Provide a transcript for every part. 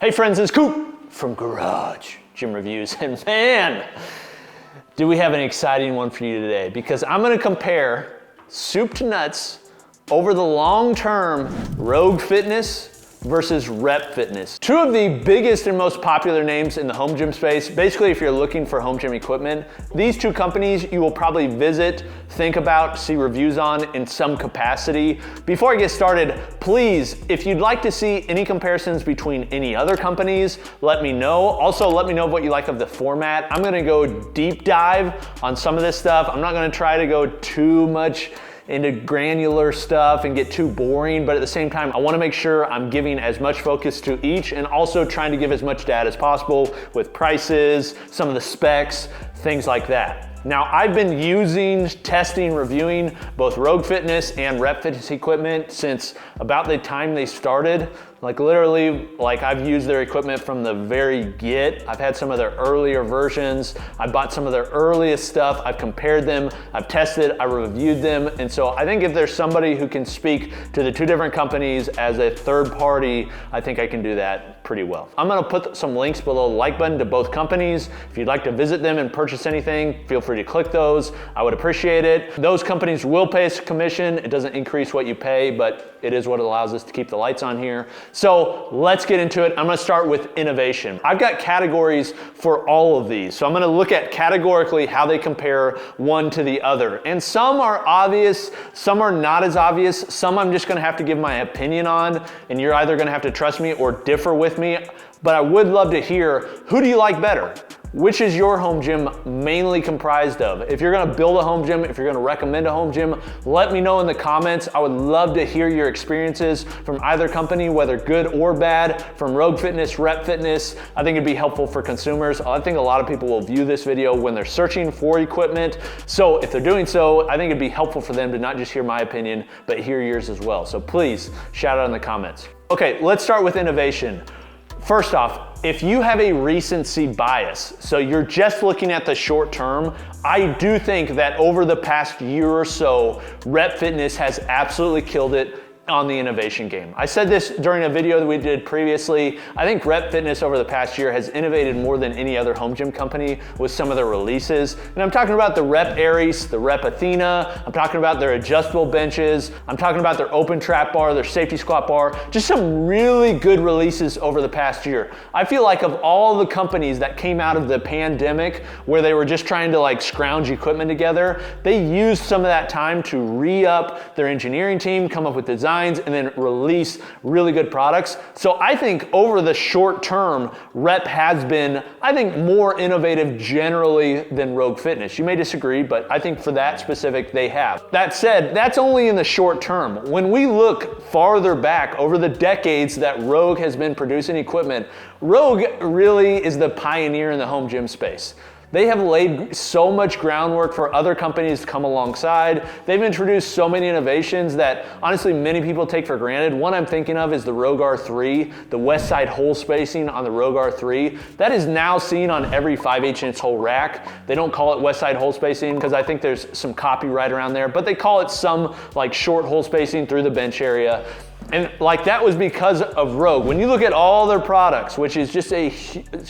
Hey friends, it's Coop from Garage Gym Reviews, and man, do we have an exciting one for you today, because I'm gonna compare soup to nuts over the long term Rogue Fitness versus Rep Fitness. Two of the biggest and most popular names in the home gym space. Basically, if you're looking for home gym equipment, these two companies you will probably visit, think about, see reviews on in some capacity. Before I get started, please, if you'd like to see any comparisons between any other companies, let me know. Also, let me know what you like of the format. I'm gonna go deep dive on some of this stuff. I'm not gonna try to go too much into granular stuff and get too boring, but at the same time, I wanna make sure I'm giving as much focus to each and also trying to give as much data as possible with prices, some of the specs, things like that. Now, I've been using, testing, reviewing both Rogue Fitness and Rep Fitness equipment since about the time they started. Like literally, I've used their equipment from the very get. I've had some of their earlier versions. I bought some of their earliest stuff. I've compared them, I've tested, I reviewed them. And so I think if there's somebody who can speak to the two different companies as a third party, I think I can do that pretty well. I'm gonna put some links below the like button to both companies. If you'd like to visit them and purchase anything, feel free to click those. I would appreciate it. Those companies will pay us a commission. It doesn't increase what you pay, but it is what allows us to keep the lights on here. So let's get into it. I'm gonna start with innovation. I've got categories for all of these. So I'm gonna look at categorically how they compare one to the other. And some are obvious, some are not as obvious, some I'm just gonna have to give my opinion on, and you're either gonna have to trust me or differ with me. But I would love to hear, who do you like better? Which is your home gym mainly comprised of? If you're gonna build a home gym, if you're gonna recommend a home gym, let me know in the comments. I would love to hear your experiences from either company, whether good or bad, from Rogue Fitness, Rep Fitness. I think it'd be helpful for consumers. I think a lot of people will view this video when they're searching for equipment. So if they're doing so, I think it'd be helpful for them to not just hear my opinion, but hear yours as well. So please shout out in the comments. Okay, let's start with innovation. First off, if you have a recency bias, so you're just looking at the short term, I do think that over the past year or so, Rep Fitness has absolutely killed it on the innovation game. I said this during a video that we did previously. I think Rep Fitness over the past year has innovated more than any other home gym company with some of their releases. And I'm talking about the Rep Aries, the Rep Athena, I'm talking about their adjustable benches, I'm talking about their open trap bar, their safety squat bar, just some really good releases over the past year. I feel like of all the companies that came out of the pandemic where they were just trying to scrounge equipment together, they used some of that time to re-up their engineering team, come up with designs, and then release really good products. So I think over the short term, Rep has been, I think, more innovative generally than Rogue Fitness. You may disagree, but I think for that specific, they have. That said, that's only in the short term. When we look farther back over the decades that Rogue has been producing equipment, Rogue really is the pioneer in the home gym space. They have laid so much groundwork for other companies to come alongside. They've introduced so many innovations that honestly many people take for granted. One I'm thinking of is the Rogue R3, the west side hole spacing on the Rogue R3. That is now seen on every 5/8" hole rack. They don't call it west side hole spacing because I think there's some copyright around there, but they call it some short hole spacing through the bench area. And that was because of Rogue. When you look at all their products, which is just a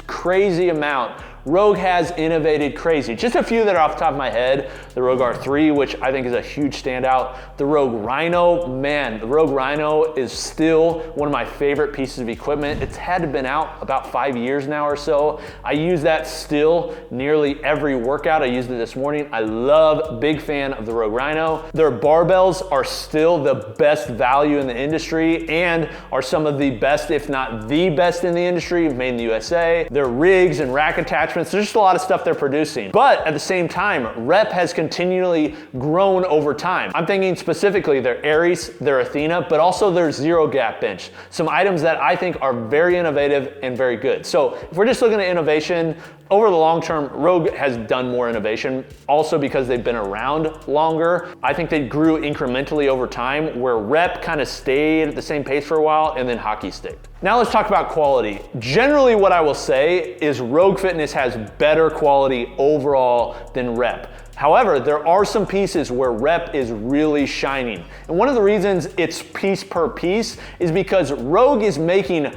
crazy amount, Rogue has innovated crazy. Just a few that are off the top of my head. The Rogue R3, which I think is a huge standout. The Rogue Rhino, man, the Rogue Rhino is still one of my favorite pieces of equipment. It's had to have been out about 5 years now or so. I use that still nearly every workout. I used it this morning. I love, big fan of the Rogue Rhino. Their barbells are still the best value in the industry and are some of the best, if not the best in the industry, made in the USA. Their rigs and rack attachments, there's just a lot of stuff they're producing. But at the same time, Rep has continually grown over time. I'm thinking specifically their Aries, their Athena, but also their zero gap bench. Some items that I think are very innovative and very good. So if we're just looking at innovation, over the long term, Rogue has done more innovation, also because they've been around longer. I think they grew incrementally over time, where Rep kind of stayed at the same pace for a while and then hockey sticked. Now let's talk about quality. Generally what I will say is Rogue Fitness has better quality overall than Rep. However, there are some pieces where Rep is really shining. And one of the reasons it's piece per piece is because Rogue is making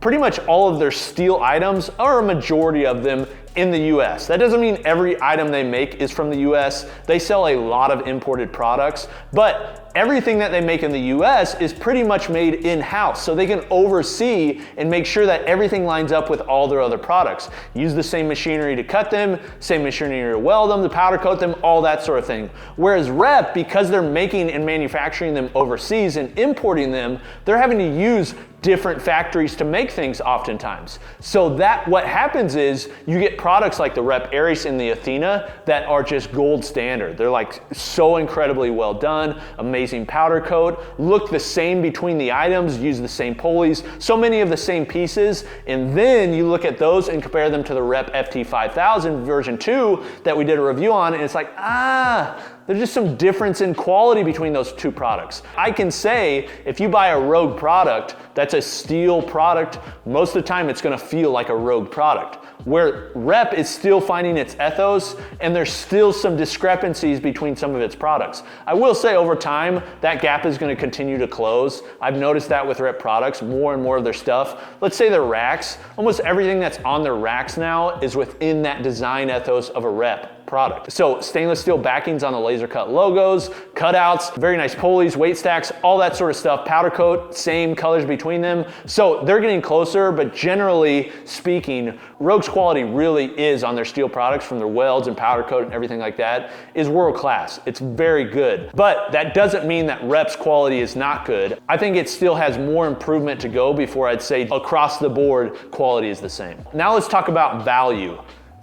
pretty much all of their steel items, or a majority of them, in the US. That doesn't mean every item they make is from the US. They sell a lot of imported products, but everything that they make in the US is pretty much made in-house, so they can oversee and make sure that everything lines up with all their other products. Use the same machinery to cut them, same machinery to weld them, to powder coat them, all that sort of thing. Whereas Rep, because they're making and manufacturing them overseas and importing them, they're having to use different factories to make things oftentimes. So that what happens is you get products like the Rep Aries and the Athena that are just gold standard. They're like so incredibly well done, amazing powder coat, look the same between the items, use the same pulleys, so many of the same pieces, and then you look at those and compare them to the Rep FT5000 version 2 that we did a review on, and it's like, there's just some difference in quality between those two products. I can say if you buy a Rogue product that's a steel product, most of the time it's gonna feel like a Rogue product. Where Rep is still finding its ethos, and there's still some discrepancies between some of its products. I will say over time, that gap is gonna continue to close. I've noticed that with Rep products, more and more of their stuff. Let's say their racks, almost everything that's on their racks now is within that design ethos of a Rep product. So stainless steel backings on the laser cut logos, cutouts, very nice pulleys, weight stacks, all that sort of stuff. Powder coat, same colors between them. So they're getting closer, but generally speaking, Rogue's quality really is on their steel products, from their welds and powder coat and everything like that, is world class. It's very good. But that doesn't mean that Rep's quality is not good. I think it still has more improvement to go before I'd say across the board quality is the same. Now let's talk about value.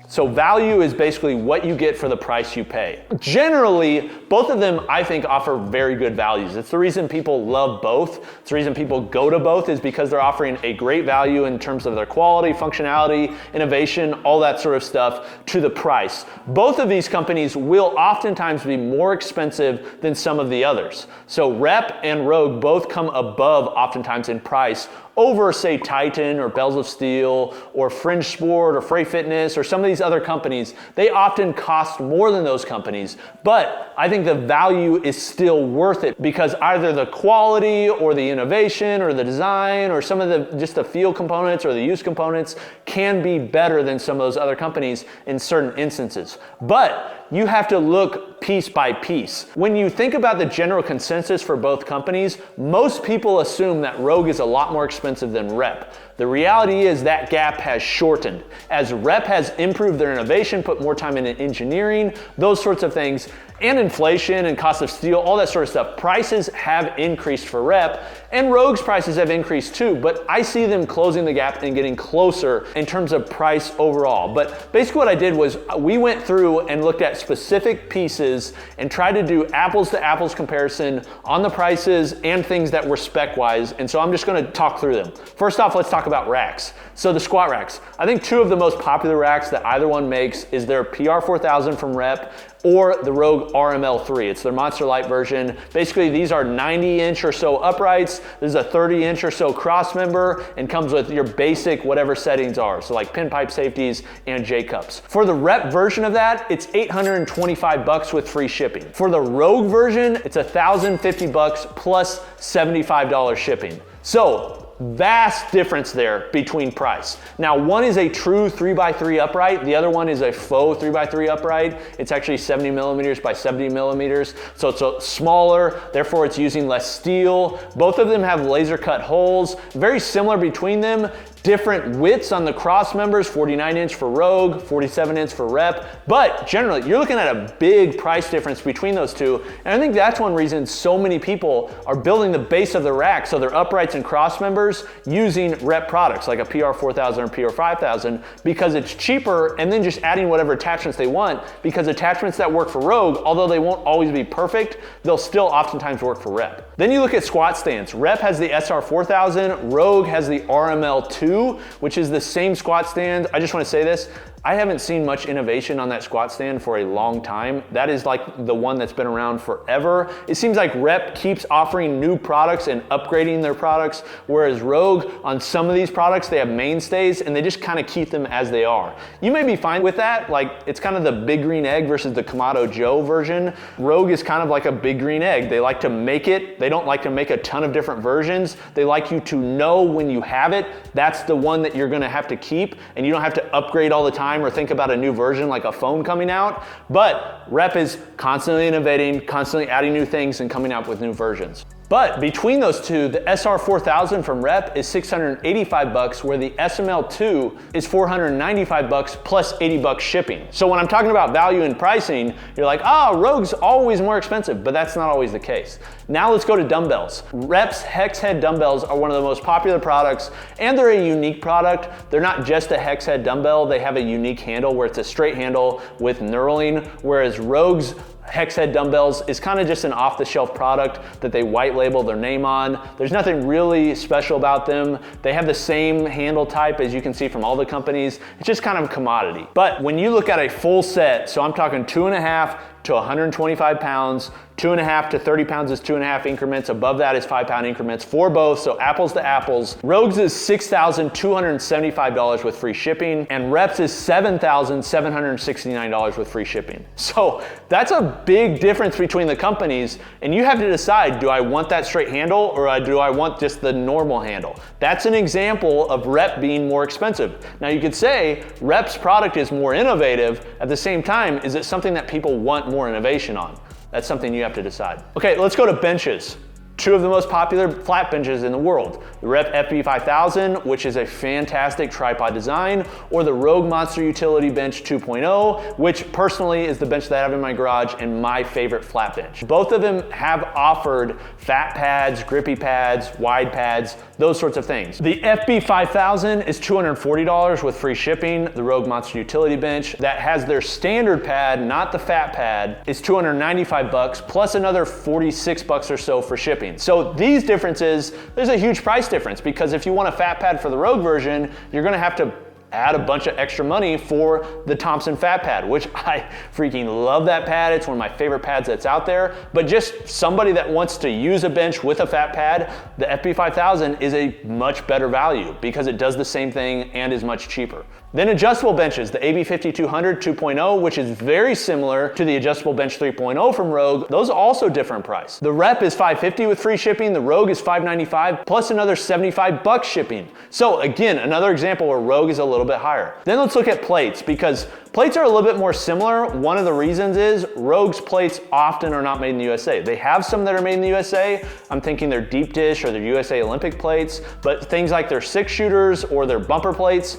So value is basically what you get for the price you pay. Generally, both of them, I think, offer very good values. It's the reason people love both. It's the reason people go to both, is because they're offering a great value in terms of their quality, functionality, innovation, all that sort of stuff to the price. Both of these companies will oftentimes be more expensive than some of the others. So Rep and Rogue both come above oftentimes in price over, say, Titan or Bells of Steel or Fringe Sport or Freight Fitness or some of these other companies. They often cost more than those companies, but I think the value is still worth it because either the quality or the innovation or the design or some of the just the feel components or the use components can be better than some of those other companies in certain instances. But you have to look piece by piece. When you think about the general consensus for both companies, most people assume that Rogue is a lot more expensive than Rep. The reality is that gap has shortened. As Rep has improved their innovation, put more time into engineering, those sorts of things, and inflation and cost of steel, all that sort of stuff, prices have increased for Rep, and Rogue's prices have increased too, but I see them closing the gap and getting closer in terms of price overall. But basically what I did was we went through and looked at specific pieces and tried to do apples to apples comparison on the prices and things that were spec-wise, and so I'm just gonna talk through them. First off, let's talk about racks. So the squat racks. I think two of the most popular racks that either one makes is their PR4000 from Rep or the Rogue RML3. It's their Monster Light version. Basically, these are 90-inch or so uprights. This is a 30-inch or so cross member and comes with your basic whatever settings are. So like pinpipe safeties and J-cups. For the Rep version of that, it's $825 with free shipping. For the Rogue version, it's $1,050 plus $75 shipping. So vast difference there between price. Now, one is a true 3x3 upright. The other one is a faux 3x3 upright. It's actually 70 millimeters by 70 millimeters. So it's smaller, therefore it's using less steel. Both of them have laser cut holes. Very similar between them. Different widths on the cross members, 49-inch for Rogue, 47-inch for Rep, but generally you're looking at a big price difference between those two, and I think that's one reason so many people are building the base of the rack, so their uprights and cross members, using Rep products like a PR4000 or PR5000 because it's cheaper, and then just adding whatever attachments they want, because attachments that work for Rogue, although they won't always be perfect, they'll still oftentimes work for Rep. Then you look at squat stands. Rep has the SR4000, Rogue has the RML2, which is the same squat stand. I just want to say this, I haven't seen much innovation on that squat stand for a long time. That is like the one that's been around forever. It seems like Rep keeps offering new products and upgrading their products, whereas Rogue, on some of these products, they have mainstays and they just kind of keep them as they are. You may be fine with that. Like, it's kind of the big green egg versus the Kamado Joe version. Rogue is kind of like a big green egg. They like to make it. They don't like to make a ton of different versions. They like you to know when you have it, that's the one that you're gonna have to keep, and you don't have to upgrade all the time or think about a new version like a phone coming out. But Rep is constantly innovating, constantly adding new things and coming out with new versions. But between those two, the SR4000 from Rep is $685, where the SML2 is $495 plus $80 shipping. So when I'm talking about value in pricing, you're like, oh, Rogue's always more expensive, but that's not always the case. Now let's go to dumbbells. Rep's hex head dumbbells are one of the most popular products, and they're a unique product. They're not just a hex head dumbbell, they have a unique handle where it's a straight handle with knurling, whereas Rogue's hex head dumbbells is kind of just an off-the-shelf product that they white label their name on. There's nothing really special about them. They have the same handle type as you can see from all the companies. It's just kind of a commodity. But when you look at a full set, so I'm talking 2.5 to 125 pounds, 2.5 to 30 pounds is 2.5 increments. Above that is 5-pound increments for both, so apples to apples. Rogue's is $6,275 with free shipping, and Rep's is $7,769 with free shipping. So that's a big difference between the companies, and you have to decide, do I want that straight handle or do I want just the normal handle? That's an example of Rep being more expensive. Now you could say Rep's product is more innovative. At the same time, is it something that people want more innovation on? That's something you have to decide. Okay, let's go to benches. Two of the most popular flat benches in the world. The Rep FB5000, which is a fantastic tripod design, or the Rogue Monster Utility Bench 2.0, which personally is the bench that I have in my garage and my favorite flat bench. Both of them have offered fat pads, grippy pads, wide pads, those sorts of things. The FB5000 is $240 with free shipping. The Rogue Monster Utility Bench that has their standard pad, not the fat pad, is $295 plus another $46 or so for shipping. So these differences, there's a huge price difference, because if you want a fat pad for the Rogue version, you're gonna have to add a bunch of extra money for the Thompson fat pad, which I freaking love that pad. It's one of my favorite pads that's out there. But just somebody that wants to use a bench with a fat pad, the FB5000 is a much better value because it does the same thing and is much cheaper. Then adjustable benches, the AB5200 2.0, which is very similar to the adjustable bench 3.0 from Rogue. Those are also different price. The Rep is $550 with free shipping. The Rogue is $595 plus another $75 shipping. So again, another example where Rogue is a little bit higher. Then let's look at plates, because plates are a little bit more similar. One of the reasons is Rogue's plates often are not made in the USA. They have some that are made in the USA. I'm thinking their deep dish or their USA Olympic plates, but things like their 6-shooters or their bumper plates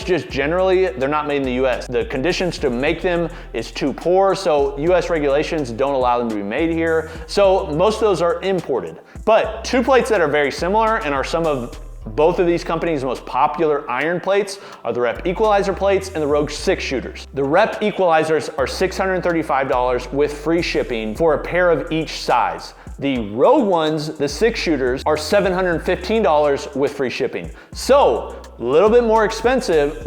just generally, they're not made in the US. The conditions to make them is too poor, so US regulations don't allow them to be made here. So most of those are imported. But two plates that are very similar and are some of both of these companies' most popular iron plates are the Rep Equalizer plates and the Rogue 6-shooters. The Rep Equalizers are $635 with free shipping for a pair of each size. The Rogue ones, the 6-shooters, are $715 with free shipping. So a little bit more expensive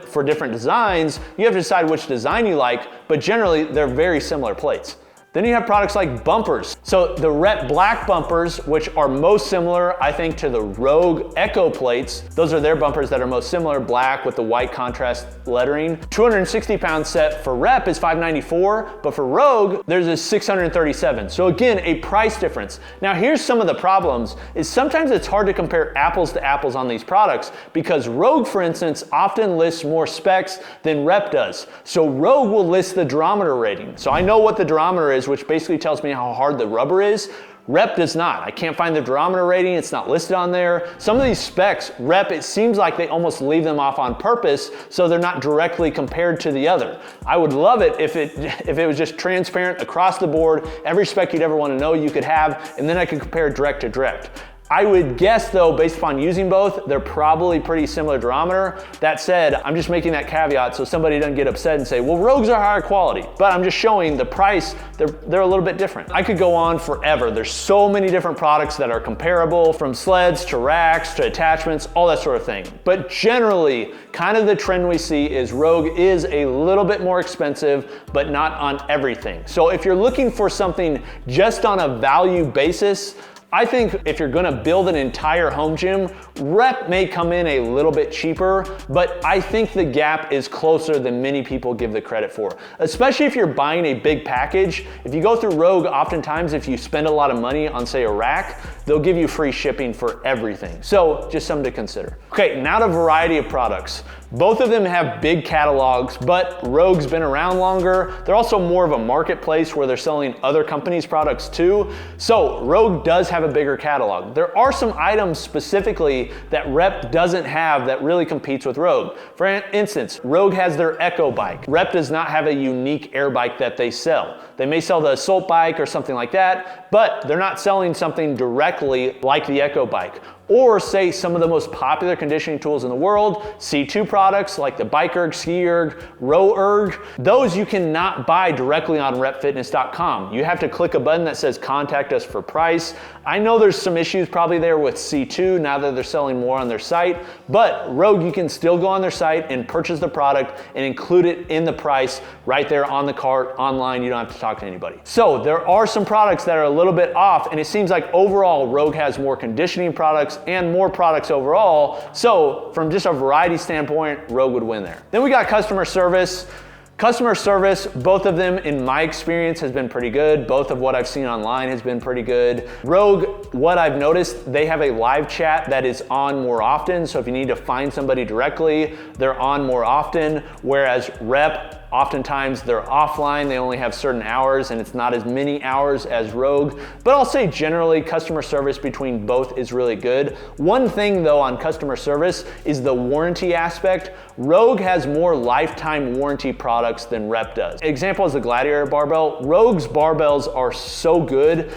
for different designs. You have to decide which design you like, but generally they're very similar plates. Then you have products like bumpers. So the Rep black bumpers, which are most similar, I think, to the Rogue Echo plates. Those are their bumpers that are most similar, black with the white contrast lettering. 260-pound set for Rep is $594, but for Rogue, there's a $637. So again, a price difference. Now here's some of the problems, is sometimes it's hard to compare apples to apples on these products, because Rogue, for instance, often lists more specs than Rep does. So Rogue will list the durometer rating. So I know what the durometer is, which basically tells me how hard the rubber is. Rep does not. I can't find the durometer rating. It's not listed on there. Some of these specs, Rep, it seems like they almost leave them off on purpose so they're not directly compared to the other. I would love it if it was just transparent across the board. Every spec you'd ever want to know you could have, and then I could compare direct to direct. I would guess though, based upon using both, they're probably pretty similar durometer. That said, I'm just making that caveat so somebody doesn't get upset and say, well, Rogues are higher quality. But I'm just showing the price, they're a little bit different. I could go on forever. There's so many different products that are comparable, from sleds to racks to attachments, all that sort of thing. But generally, kind of the trend we see is Rogue is a little bit more expensive, but not on everything. So if you're looking for something just on a value basis, I think if you're gonna build an entire home gym, Rep may come in a little bit cheaper, but I think the gap is closer than many people give the credit for. Especially if you're buying a big package. If you go through Rogue, oftentimes if you spend a lot of money on, say, a rack, they'll give you free shipping for everything. So just something to consider. Okay, now to variety of products. Both of them have big catalogs, but Rogue's been around longer. They're also more of a marketplace where they're selling other companies' products too. So Rogue does have a bigger catalog. There are some items specifically that Rep doesn't have that really competes with Rogue. For instance, Rogue has their Echo bike. Rep does not have a unique air bike that they sell. They may sell the Assault bike or something like that, but they're not selling something directly like the Echo bike. Or say some of the most popular conditioning tools in the world, C2 products like the Bike Erg, Ski Erg, Row Erg, those you cannot buy directly on repfitness.com. You have to click a button that says contact us for price. I know there's some issues probably there with C2 now that they're selling more on their site, but Rogue, you can still go on their site and purchase the product and include it in the price right there on the cart online. You don't have to talk to anybody. So there are some products that are a little bit off, and it seems like overall Rogue has more conditioning products and more products overall. So from just a variety standpoint, Rogue would win there. Then we got customer service. Customer service, both of them in my experience has been pretty good. Both of what I've seen online has been pretty good. Rogue, what I've noticed, they have a live chat that is on more often. So if you need to find somebody directly, they're on more often. Whereas Rep, oftentimes they're offline, they only have certain hours and it's not as many hours as Rogue. But I'll say generally customer service between both is really good. One thing though on customer service is the warranty aspect. Rogue has more lifetime warranty products than Rep does. Example is the Gladiator barbell. Rogue's barbells are so good.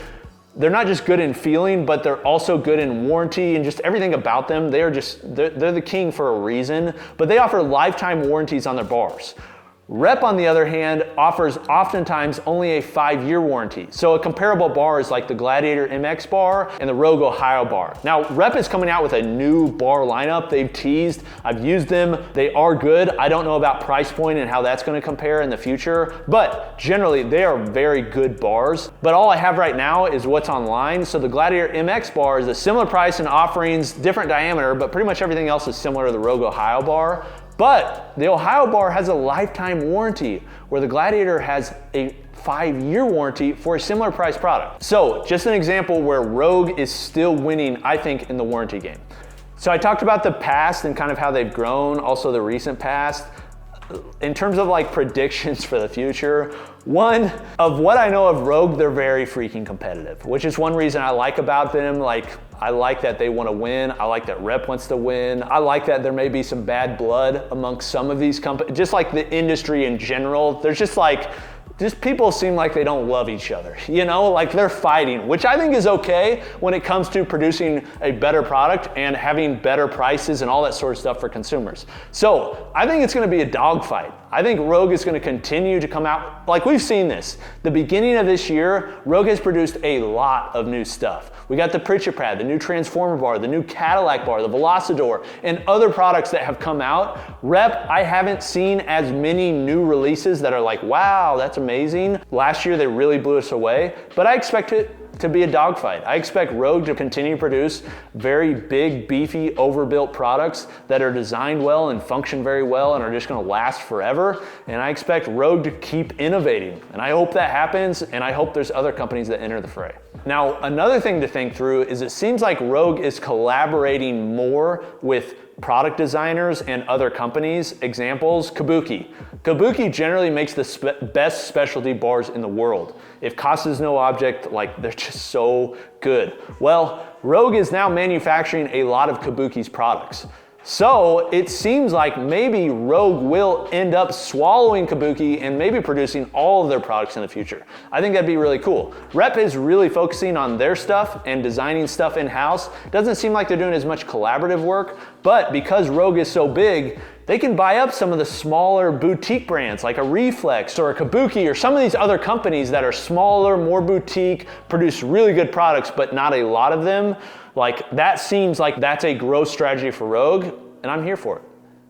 They're not just good in feeling, but they're also good in warranty and just everything about them. They're the king for a reason, but they offer lifetime warranties on their bars. Rep, on the other hand, offers oftentimes only a 5-year warranty. So a comparable bar is like the Gladiator MX bar and the Rogue Ohio bar. Now, Rep is coming out with a new bar lineup. They've teased, I've used them. They are good. I don't know about price point and how that's gonna compare in the future, but generally they are very good bars. But all I have right now is what's online. So the Gladiator MX bar is a similar price and offerings, different diameter, but pretty much everything else is similar to the Rogue Ohio bar. But the Ohio bar has a lifetime warranty, where the Gladiator has a 5-year warranty for a similar price product. So just an example where Rogue is still winning, I think, in the warranty game. So I talked about the past and kind of how they've grown, also the recent past. In terms of like predictions for the future, one of what I know of Rogue, they're very freaking competitive, which is one reason I like about them. Like, I like that they want to win. I like that Rep wants to win. I like that there may be some bad blood amongst some of these companies, just like the industry in general. There's just people seem like they don't love each other, you know, like they're fighting, which I think is okay when it comes to producing a better product and having better prices and all that sort of stuff for consumers. So I think it's gonna be a dogfight. I think Rogue is gonna continue to come out, like we've seen this. The beginning of this year, Rogue has produced a lot of new stuff. We got the Pritchett Pad, the new Transformer bar, the new Cadillac bar, the Velocidor, and other products that have come out. Rep, I haven't seen as many new releases that are like, wow, that's amazing. Last year, they really blew us away, but I expect it to be a dogfight. I expect Rogue to continue to produce very big, beefy, overbuilt products that are designed well and function very well and are just gonna last forever. And I expect Rogue to keep innovating. And I hope that happens, and I hope there's other companies that enter the fray. Now, another thing to think through is it seems like Rogue is collaborating more with product designers and other companies. Examples, Kabuki. Kabuki generally makes the best specialty bars in the world. If cost is no object, like they're just so good. Well, Rogue is now manufacturing a lot of Kabuki's products. So it seems like maybe Rogue will end up swallowing Kabuki and maybe producing all of their products in the future. I think that'd be really cool. Rep is really focusing on their stuff and designing stuff in-house. Doesn't seem like they're doing as much collaborative work, but because Rogue is so big, they can buy up some of the smaller boutique brands like a Reflex or a Kabuki or some of these other companies that are smaller, more boutique, produce really good products, but not a lot of them. Like, that seems like that's a growth strategy for Rogue, and I'm here for it.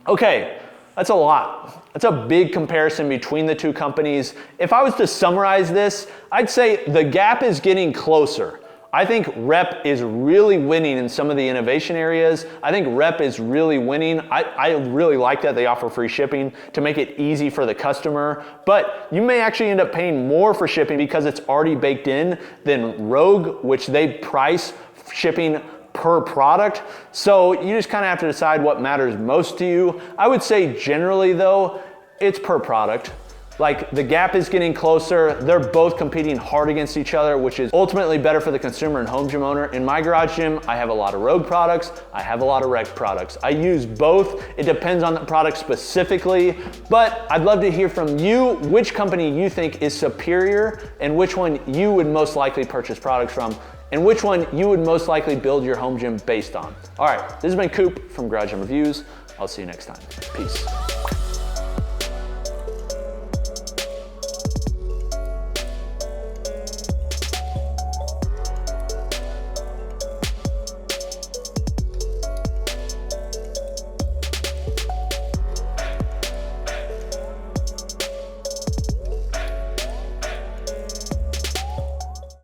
Okay, that's a lot. That's a big comparison between the two companies. If I was to summarize this, I'd say the gap is getting closer. I think Rep is really winning in some of the innovation areas. I think Rep is really winning. I really like that they offer free shipping to make it easy for the customer, but you may actually end up paying more for shipping because it's already baked in than Rogue, which they price shipping per product. So you just kind of have to decide what matters most to you. I would say generally though, it's per product. Like, the gap is getting closer. They're both competing hard against each other, which is ultimately better for the consumer and home gym owner. In my garage gym, I have a lot of Rogue products. I have a lot of Rec products. I use both. It depends on the product specifically, but I'd love to hear from you which company you think is superior and which one you would most likely purchase products from and which one you would most likely build your home gym based on. All right, this has been Coop from Garage Gym Reviews. I'll see you next time. Peace.